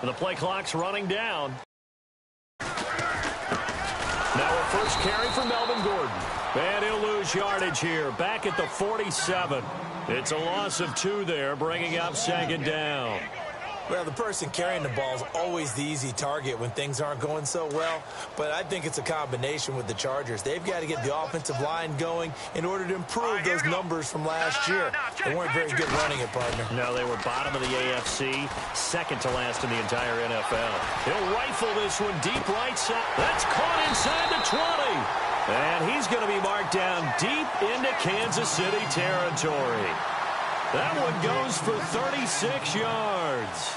The play clock's running down. Now a first carry for Melvin Gordon. And he'll lose yardage here, back at the 47. It's a loss of 2 there, bringing up second down. Well, the person carrying the ball is always the easy target when things aren't going so well, but I think it's a combination with the Chargers. They've got to get the offensive line going in order to improve those numbers from last year. They weren't very good running it, partner. No, they were bottom of the AFC, second to last in the entire NFL. He'll rifle this one deep right side. That's caught inside the 20. And he's going to be marked down deep into Kansas City territory. That one goes for 36 yards.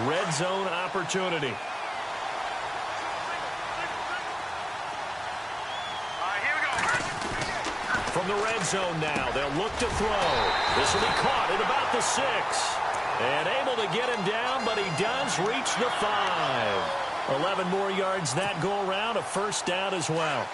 Red zone opportunity. From the red zone now, they'll look to throw. This will be caught at about the 6. And able to get him down, but he does reach the 5. 11 more yards that go around, a first down as well.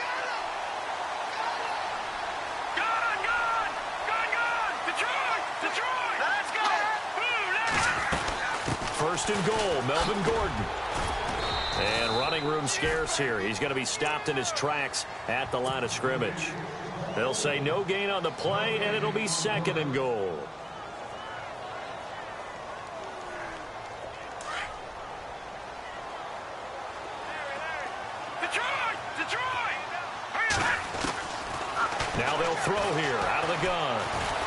First and goal, Melvin Gordon. And running room scarce here. He's going to be stopped in his tracks at the line of scrimmage. They'll say no gain on the play, and it'll be second and goal. Now they'll throw here out of the gun.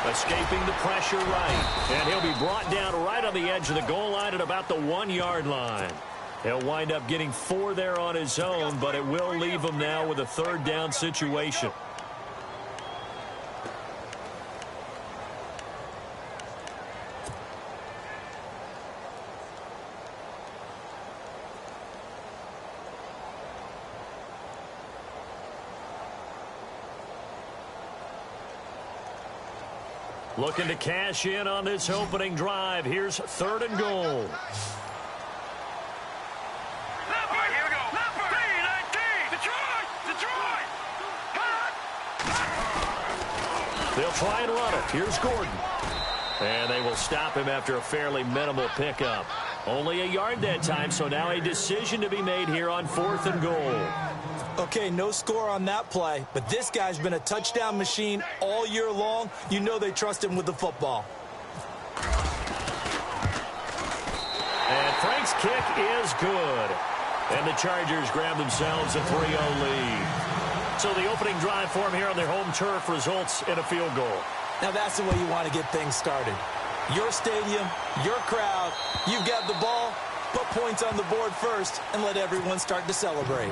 Escaping the pressure right. And he'll be brought down right on the edge of the goal line at about the 1-yard line. He'll wind up getting 4 there on his own, but it will leave him now with a third down situation. Looking to cash in on this opening drive. Here's third and goal. They'll try and run it. Here's Gordon. And they will stop him after a fairly minimal pickup. Only a yard that time, so now a decision to be made here on 4th and goal. Okay, no score on that play, but this guy's been a touchdown machine all year long. You know they trust him with the football. And Frank's kick is good. And the Chargers grab themselves a 3-0 lead. So the opening drive for him here on their home turf results in a field goal. Now that's the way you want to get things started. Your stadium, your crowd, you've got the ball, put points on the board first, and let everyone start to celebrate.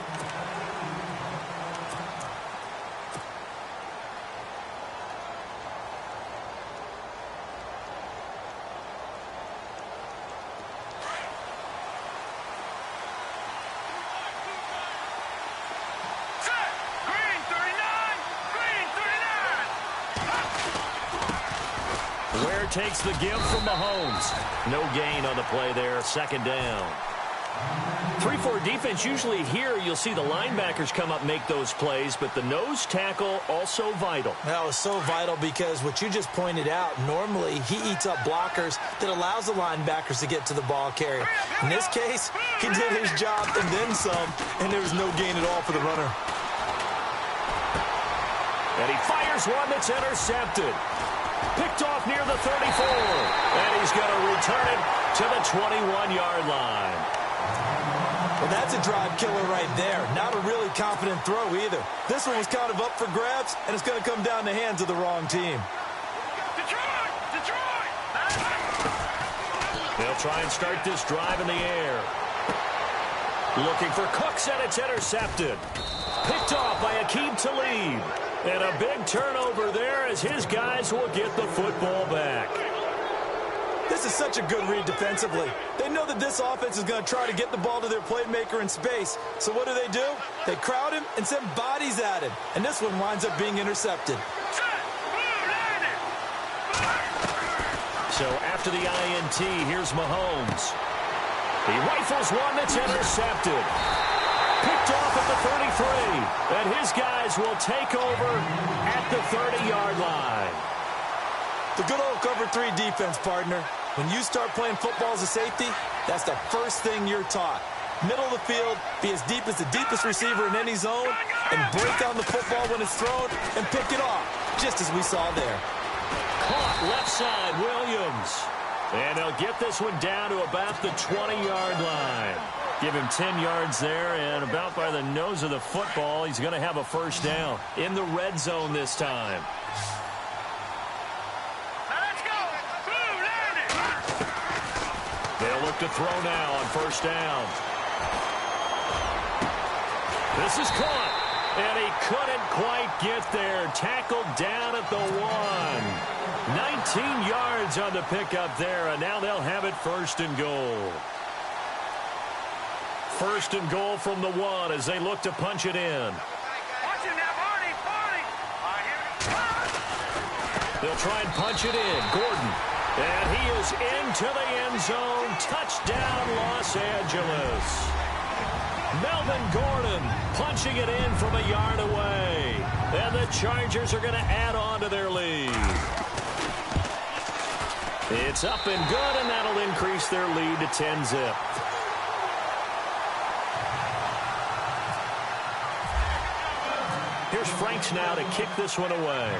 Takes the give from Mahomes. No gain on the play there. Second down. 3-4 defense. Usually here you'll see the linebackers come up and make those plays, but the nose tackle also vital. That was so vital because what you just pointed out, normally he eats up blockers that allows the linebackers to get to the ball carrier. In this case, he did his job and then some, and there was no gain at all for the runner. And he fires one that's intercepted. Picked off near the 34. And he's going to return it to the 21-yard line. Well, that's a drive killer right there. Not a really confident throw either. This one was kind of up for grabs, and it's going to come down the hands of the wrong team. Detroit! They'll try and start this drive in the air. Looking for Cooks, and it's intercepted. Picked off by Aqib Talib. And a big turnover there as his guys will get the football back. This is such a good read defensively. They know that this offense is going to try to get the ball to their playmaker in space. So what do? They crowd him and send bodies at him. And this one winds up being intercepted. So after the INT, here's Mahomes. He rifles one that's intercepted. Picked off at the 33, and his guys will take over at the 30-yard line. The good old cover 3 defense, partner. When you start playing football as a safety, that's the first thing you're taught. Middle of the field, be as deep as the deepest receiver in any zone, and break down the football when it's thrown and pick it off, just as we saw there. Caught left side, Williams. And they'll get this one down to about the 20-yard line. Give him 10 yards there, and about by the nose of the football, he's going to have a first down in the red zone this time. They'll look to throw now on first down. This is caught, and he couldn't quite get there. Tackled down at the 1. 19 yards on the pickup there, and now they'll have it first and goal. First and goal from the 1 as they look to punch it in. They'll try and punch it in. Gordon. And he is into the end zone. Touchdown, Los Angeles. Melvin Gordon punching it in from a yard away. And the Chargers are going to add on to their lead. It's up and good, and that'll increase their lead to 10-zip. Here's Franks now to kick this one away.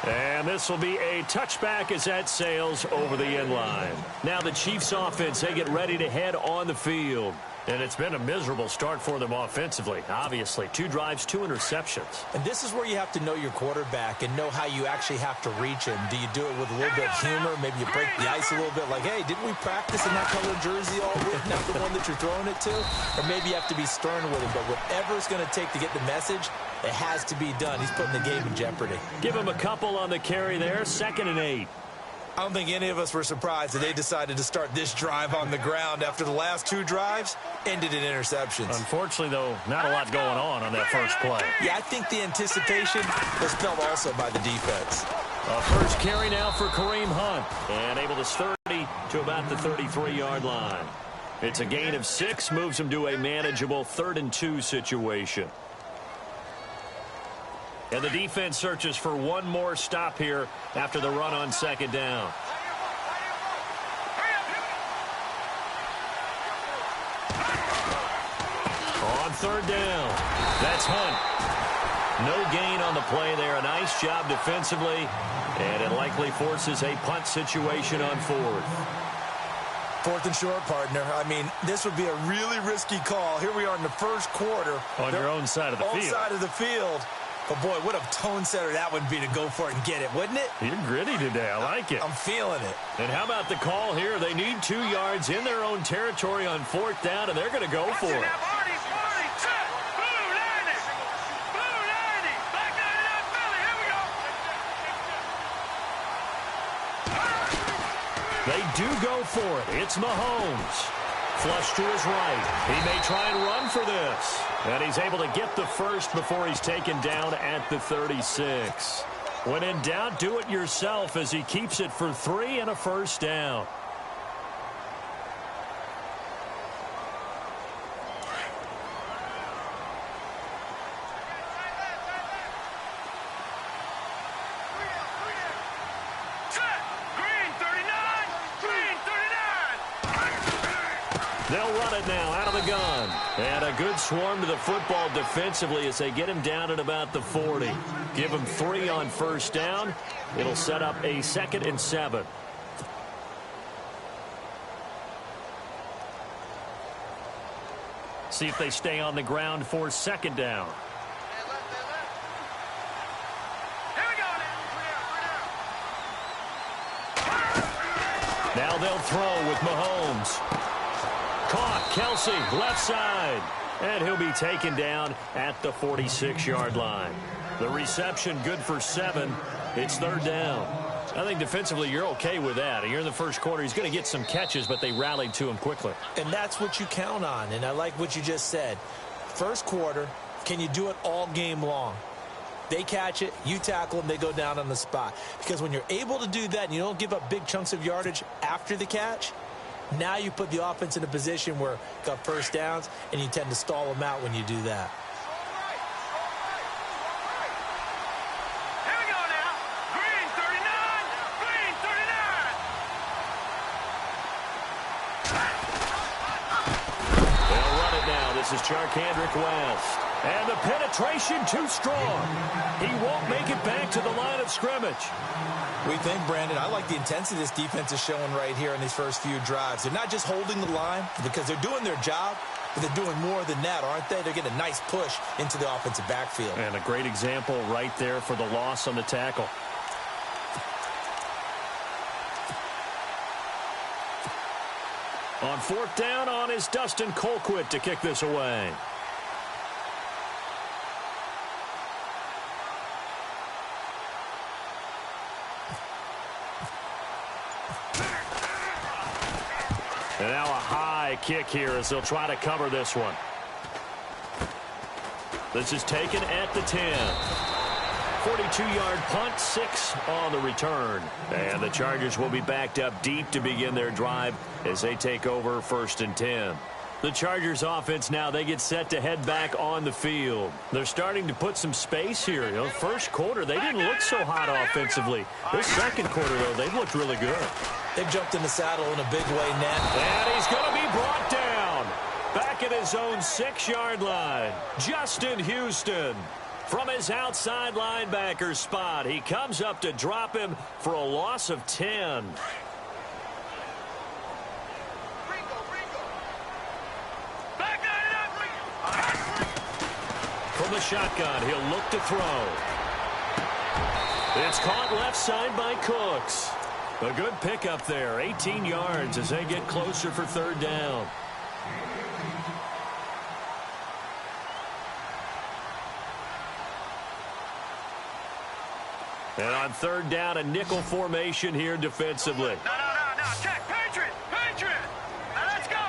And this will be a touchback as that sails over the end line. Now the Chiefs offense, they get ready to head on the field. And it's been a miserable start for them offensively, obviously. 2 drives, 2 interceptions. And this is where you have to know your quarterback and know how you actually have to reach him. Do you do it with a little bit of humor? Maybe you break the ice a little bit like, hey, didn't we practice in that color jersey all week, not the one that you're throwing it to? Or maybe you have to be stern with him. But whatever it's going to take to get the message, it has to be done. He's putting the game in jeopardy. Give him a couple on the carry there. 2nd and 8. I don't think any of us were surprised that they decided to start this drive on the ground after the last 2 drives ended in interceptions. Unfortunately, though, not a lot going on that first play. Yeah, I think the anticipation was felt also by the defense. A first carry now for Kareem Hunt, and able to 30 to about the 33-yard line. It's a gain of 6, moves him to a manageable 3rd and 2 situation. And the defense searches for one more stop here after the run on 2nd down. On 3rd down, that's Hunt. No gain on the play there. A nice job defensively, and it likely forces a punt situation on 4th. 4th and short, partner. I mean, this would be a really risky call. Here we are in the first quarter. On your own side of the field. Own side of the field. But, boy, what a tone setter that would be to go for it and get it, wouldn't it? You're gritty today. I like it. I'm feeling it. And how about the call here? They need 2 yards in their own territory on 4th down, and they're going to go for it. They do go for it. It's Mahomes. Flush to his right. He may try and run for this. And he's able to get the first before he's taken down at the 36. When in doubt, do it yourself as he keeps it for 3 and a first down. They'll run it now out of the gun. And a good swarm to the football defensively as they get him down at about the 40. Give him 3 on first down. It'll set up a 2nd and 7. See if they stay on the ground for 2nd down. Now they'll throw with Mahomes. Caught, Kelsey, left side. And he'll be taken down at the 46-yard line. The reception good for 7. It's 3rd down. I think defensively you're okay with that. Here in the first quarter, he's going to get some catches, but they rallied to him quickly. And that's what you count on, and I like what you just said. First quarter, can you do it all game long? They catch it, you tackle them, they go down on the spot. Because when you're able to do that and you don't give up big chunks of yardage after the catch, now you put the offense in a position where you got first downs, and you tend to stall them out when you do that. is Charkandrick West. And the penetration too strong. He won't make it back to the line of scrimmage. We think, Brandon, I like the intensity this defense is showing right here in these first few drives. They're not just holding the line because they're doing their job, but they're doing more than that, aren't they? They're getting a nice push into the offensive backfield. And a great example right there for the loss on the tackle. On fourth down, on is Dustin Colquitt to kick this away. And now a high kick here as they'll try to cover this one. This is taken at the 10. 42-yard punt, 6 on the return. And the Chargers will be backed up deep to begin their drive as they take over 1st and 10. The Chargers offense now, they get set to head back on the field. They're starting to put some space here. You know, first quarter, they didn't look so hot offensively. This second quarter, though, they've looked really good. They've jumped in the saddle in a big way, Nat. And he's going to be brought down. Back at his own 6-yard line. Justin Houston. From his outside linebacker spot, he comes up to drop him for a loss of 10. From the shotgun, he'll look to throw. It's caught left side by Cooks. A good pickup there, 18 yards as they get closer for 3rd down. And on 3rd down, a nickel formation here defensively. No. Check. Patriot. Now let's go.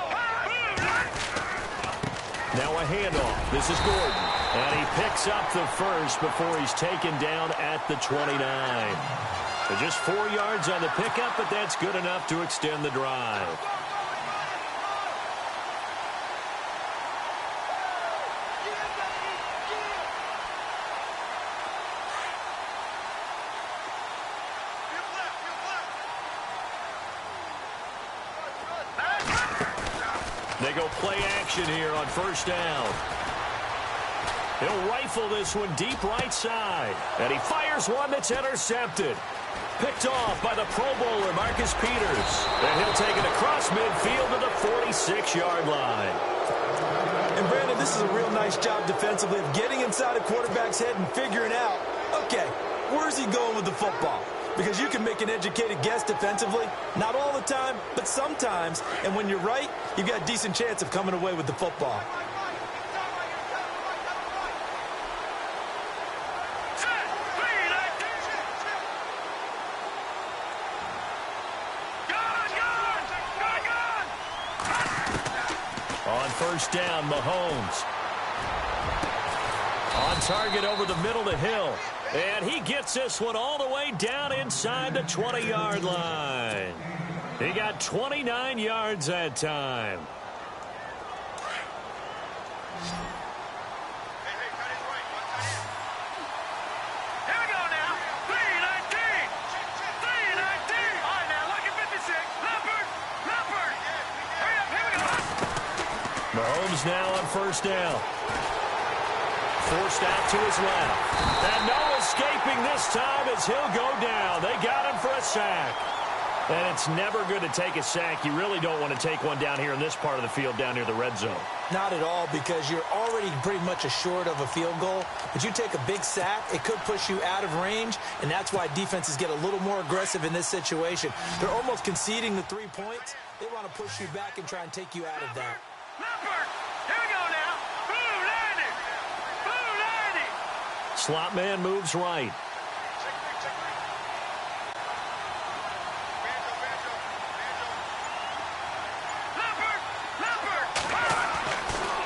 Now a handoff. This is Gordon. And he picks up the first before he's taken down at the 29. So just 4 yards on the pickup, but that's good enough to extend the drive. They go play action here on 1st down. He'll rifle this one deep right side. And he fires one that's intercepted. Picked off by the Pro Bowler, Marcus Peters. And he'll take it across midfield to the 46-yard line. And, Brandon, this is a real nice job defensively of getting inside a quarterback's head and figuring out, okay, where's he going with the football? Because you can make an educated guess defensively. Not all the time, but sometimes. And when you're right, you've got a decent chance of coming away with the football. On 1st down, Mahomes. On target over the middle to Hill. And he gets this one all the way down inside the 20-yard line. He got 29 yards that time. Here we go now. 3-19. All right, now, look at 56. Leopard. Hurry up, here we go. Mahomes now on 1st down. Forced out to his left. And no escaping this time as he'll go down. They got him for a sack. And it's never good to take a sack. You really don't want to take one down here in this part of the field, down near the red zone. Not at all, because you're already pretty much assured of a field goal. But you take a big sack, it could push you out of range, and that's why defenses get a little more aggressive in this situation. They're almost conceding the 3 points. They want to push you back and try and take you out of that. Leopard. Here we go now. Blue 90. Slot man moves right.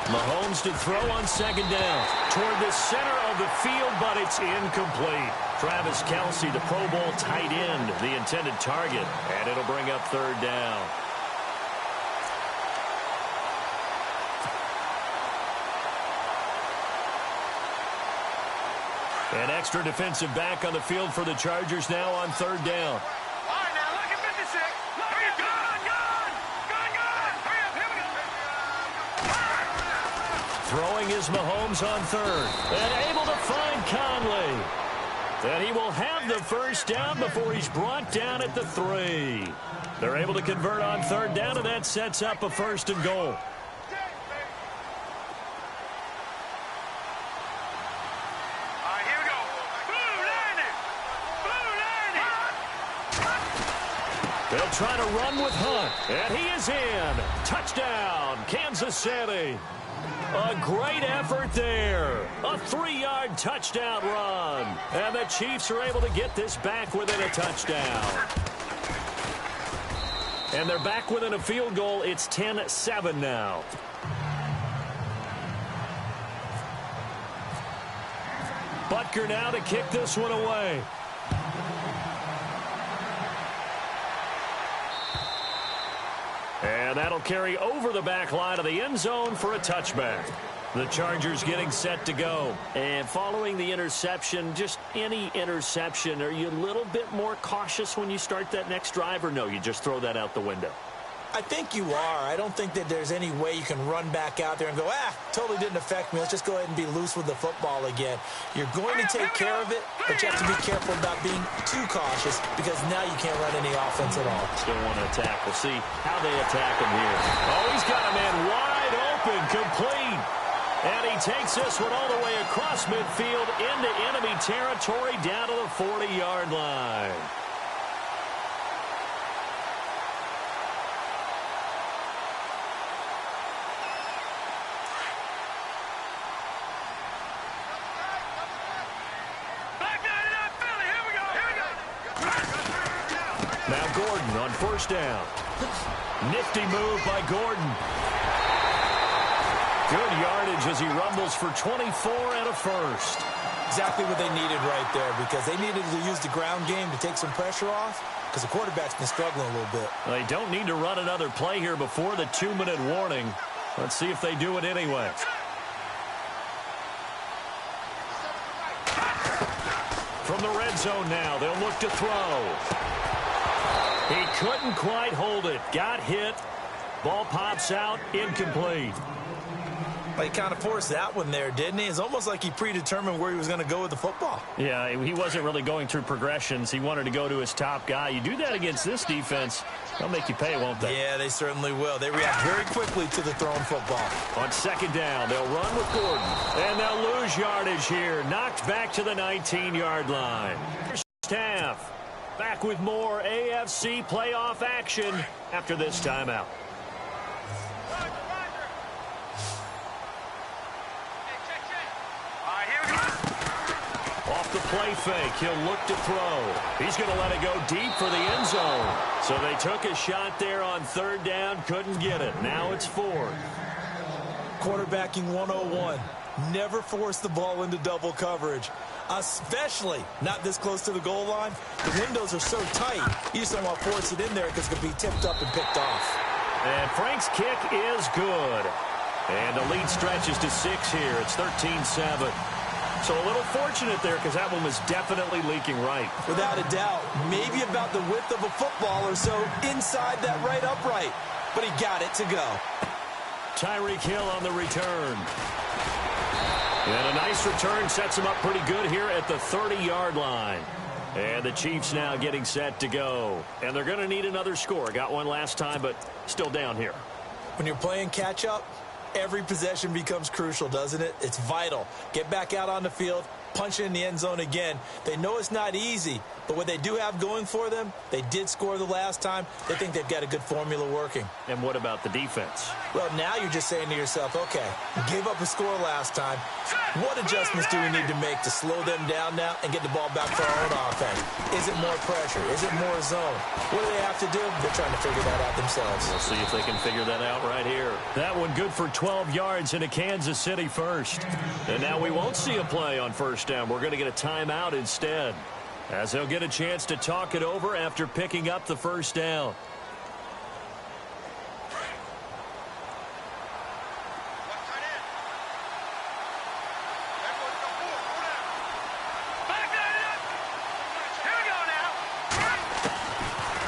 Mahomes to throw on 2nd down toward the center of the field, but it's incomplete. Travis Kelce, the Pro Bowl tight end, the intended target, and it'll bring up 3rd down. An extra defensive back on the field for the Chargers now on 3rd down. All right, now, look at 56. Hurry up, gone. Hurry up, here we go. Throwing is Mahomes on third. And able to find Conley. And he will have the first down before he's brought down at the 3. They're able to convert on third down, and that sets up a 1st and goal. They'll try to run with Hunt, and he is in. Touchdown, Kansas City. A great effort there. A 3-yard touchdown run. And the Chiefs are able to get this back within a touchdown. And they're back within a field goal. It's 10-7 now. Butker now to kick this one away. And that'll carry over the back line of the end zone for a touchback. The Chargers getting set to go. And following the interception, just any interception, are you a little bit more cautious when you start that next drive, or no, you just throw that out the window? I think you are. I don't think that there's any way you can run back out there and go, totally didn't affect me. Let's just go ahead and be loose with the football again. You're going to take care of it, but you have to be careful about being too cautious because now you can't run any offense at all. Still want to attack. We'll see how they attack him here. Oh, he's got a man wide open, complete. And he takes this one all the way across midfield into enemy territory down to the 40-yard line. Now Gordon on first down. Nifty move by Gordon. Good yardage as he rumbles for 24 and a first. Exactly what they needed right there because they needed to use the ground game to take some pressure off because the quarterback's been struggling a little bit. They don't need to run another play here before the 2-minute warning. Let's see if they do it anyway. From the red zone now, they'll look to throw. He couldn't quite hold it. Got hit. Ball pops out. Incomplete. But he kind of forced that one there, didn't he? It's almost like he predetermined where he was going to go with the football. Yeah, he wasn't really going through progressions. He wanted to go to his top guy. You do that against this defense, they'll make you pay, won't they? Yeah, they certainly will. They react very quickly to the thrown football. On second down, they'll run with Gordon. And they'll lose yardage here. Knocked back to the 19-yard line. First half. Back with more AFC playoff action after this timeout. Off the play fake, he'll look to throw. He's going to let it go deep for the end zone. So they took a shot there on third down, couldn't get it. Now it's fourth. Quarterbacking 101. Never force the ball into double coverage, especially not this close to the goal line. The windows are so tight, you just don't want to force it in there because it could be tipped up and picked off. And Frank's kick is good. And the lead stretches to 6 here. It's 13-7. So a little fortunate there because that one was definitely leaking right. Without a doubt. Maybe about the width of a football or so inside that right upright. But he got it to go. Tyreek Hill on the return. And a nice return sets him up pretty good here at the 30-yard line. And the Chiefs now getting set to go. And they're going to need another score. Got one last time, but still down here. When you're playing catch-up, every possession becomes crucial, doesn't it? It's vital. Get back out on the field, punch it in the end zone again. They know it's not easy, but what they do have going for them, they did score the last time. They think they've got a good formula working. And what about the defense? Well, now you're just saying to yourself, okay, we gave up a score last time. What adjustments do we need to make to slow them down now and get the ball back for our own offense? Is it more pressure? Is it more zone? What do they have to do? They're trying to figure that out themselves. We'll see if they can figure that out right here. That one good for 12 yards into Kansas City first. And now we won't see a play on first down. We're going to get a timeout instead, as they'll get a chance to talk it over after picking up the first down.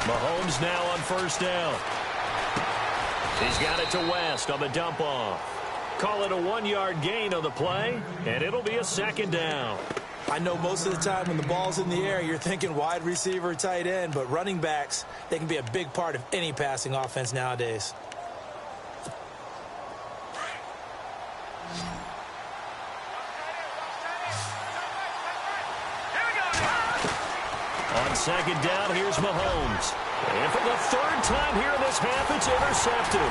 Mahomes now on first down. He's got it to West on the dump off. call it a 1-yard gain on the play, and it'll be a second down. I know most of the time when the ball's in the air, you're thinking wide receiver, tight end, but running backs, they can be a big part of any passing offense nowadays. On second down, here's Mahomes. And for the third time here in this half, it's intercepted.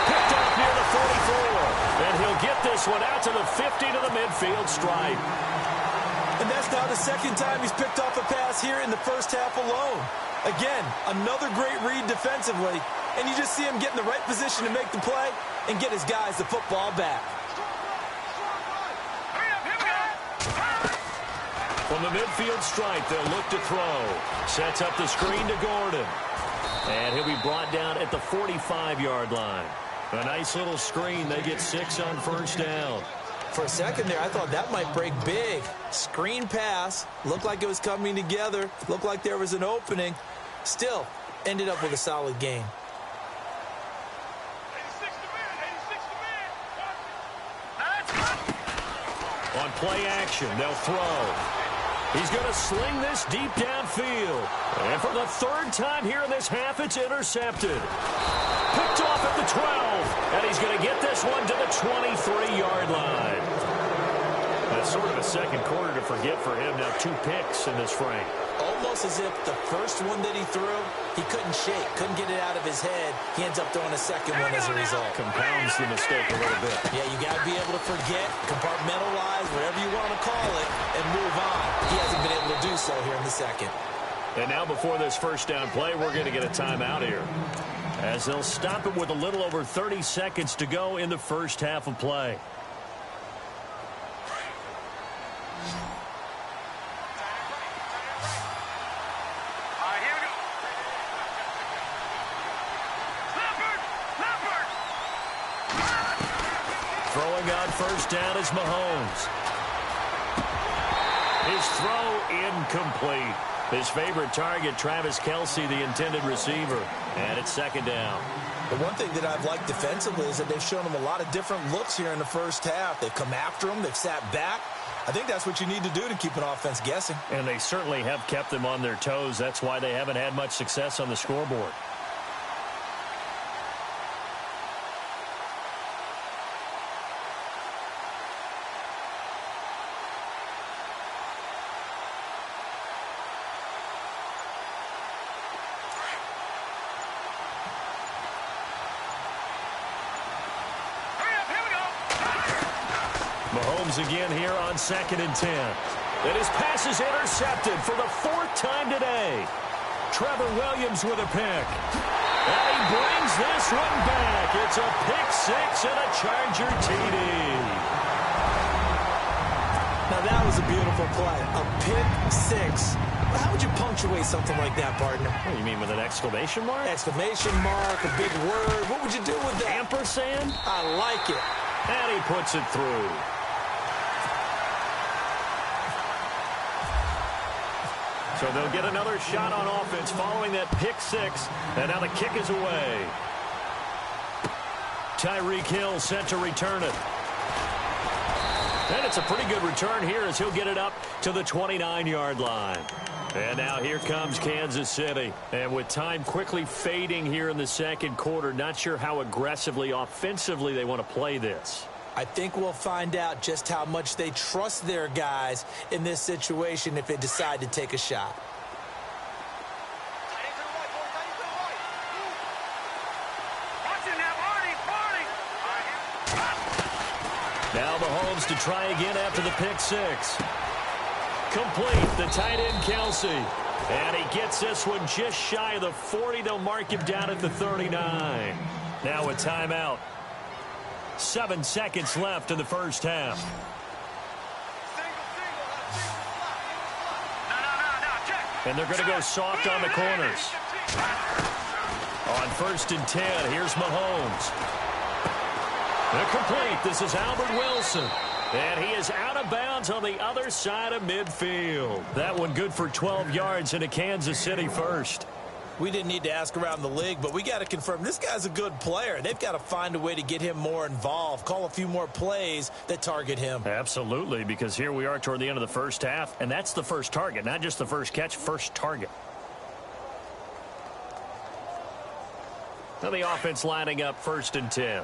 Picked off near the 44. And he'll get this one out to the 50 to the midfield stripe. And that's now the second time he's picked off a pass here in the first half alone. Again, another great read defensively. And you just see him get in the right position to make the play and get his guys the football back. From the midfield stripe, they'll look to throw. Sets up the screen to Gordon. And he'll be brought down at the 45-yard line. A nice little screen. They get 6 on first down. For a second there, I thought that might break big. Screen pass. Looked like it was coming together. Looked like there was an opening. Still, ended up with a solid gain. On play action, they'll throw. He's going to sling this deep downfield. And for the third time here in this half, it's intercepted. Picked off at the 12. And he's going to get this one to the 23-yard line. That's sort of a second quarter to forget for him. Now 2 picks in this frame. Almost as if the first one that he threw, he couldn't shake, couldn't get it out of his head. He ends up throwing a second one as a result. Compounds the mistake a little bit. Yeah, you got to be able to forget, compartmentalize, whatever you want to call it, and move on. He hasn't been able to do so here in the second. And now before this first down play, we're going to get a timeout here, as they'll stop it with a little over 30 seconds to go in the first half of play. Throwing on first down is Mahomes. His throw incomplete. His favorite target, Travis Kelce, the intended receiver. And it's second down. The one thing that I've liked defensively is that they've shown him a lot of different looks here in the first half. They've come after him. They've sat back. I think that's what you need to do to keep an offense guessing. And they certainly have kept them on their toes. That's why they haven't had much success on the scoreboard. Mahomes again here on 2nd and 10. And his pass is intercepted for the 4th time today. Trevor Williams with a pick. And he brings this one back. It's a pick 6 and a Charger TD. Now that was a beautiful play. A pick 6. How would you punctuate something like that, partner? What do you mean, with an exclamation mark? Exclamation mark, a big word. What would you do with that? Ampersand? I like it. And he puts it through. So they'll get another shot on offense following that pick 6. And now the kick is away. Tyreek Hill set to return it. And it's a pretty good return here as he'll get it up to the 29-yard line. And now here comes Kansas City. And with time quickly fading here in the second quarter, not sure how aggressively, offensively they want to play this. I think we'll find out just how much they trust their guys in this situation if they decide to take a shot. Now Mahomes to try again after the pick 6. Complete, the tight end Kelce. And he gets this one just shy of the 40. They'll mark him down at the 39. Now a timeout. 7 seconds left in the first half. And they're going to go soft on the corners. On 1st and 10, here's Mahomes. They're complete. This is Albert Wilson. And he is out of bounds on the other side of midfield. That one good for 12 yards into Kansas City first. We didn't need to ask around the league, but we got to confirm this guy's a good player. They've got to find a way to get him more involved, call a few more plays that target him. Absolutely, because here we are toward the end of the first half, and that's the first target, not just the first catch, first target. Now the offense lining up 1st and 10.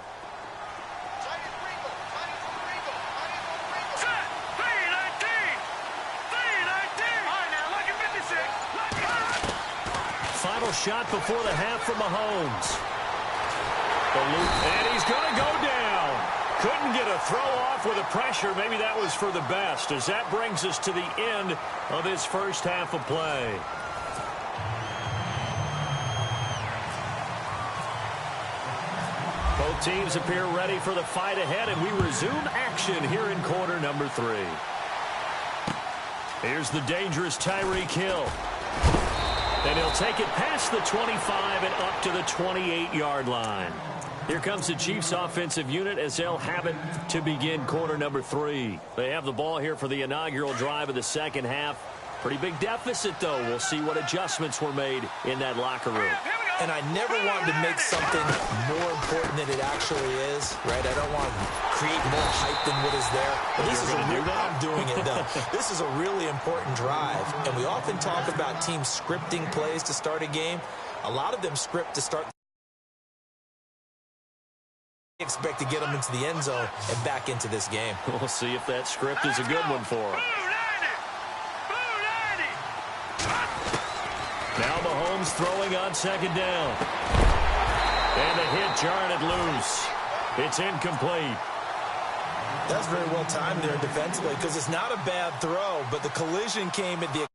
Final shot before the half from Mahomes. And he's going to go down. Couldn't get a throw off with the pressure. Maybe that was for the best, as that brings us to the end of this first half of play. Both teams appear ready for the fight ahead, and we resume action here in quarter number 3. Here's the dangerous Tyreek Hill. And he'll take it past the 25 and up to the 28-yard line. Here comes the Chiefs offensive unit as they'll have it to begin quarter number 3. They have the ball here for the inaugural drive of the second half. Pretty big deficit, though. We'll see what adjustments were made in that locker room. And I never wanted to make something more important than it actually is, right? I don't want to create more hype than what is there. But this is I'm doing it, though. This is a really important drive. And we often talk about teams scripting plays to start a game. A lot of them script to start. Expect to get them into the end zone and back into this game. We'll see if that script is a good one for them. Now Mahomes throwing on 2nd down. And the hit jarred it loose. It's incomplete. That's very well timed there defensively, because it's not a bad throw, but the collision came at the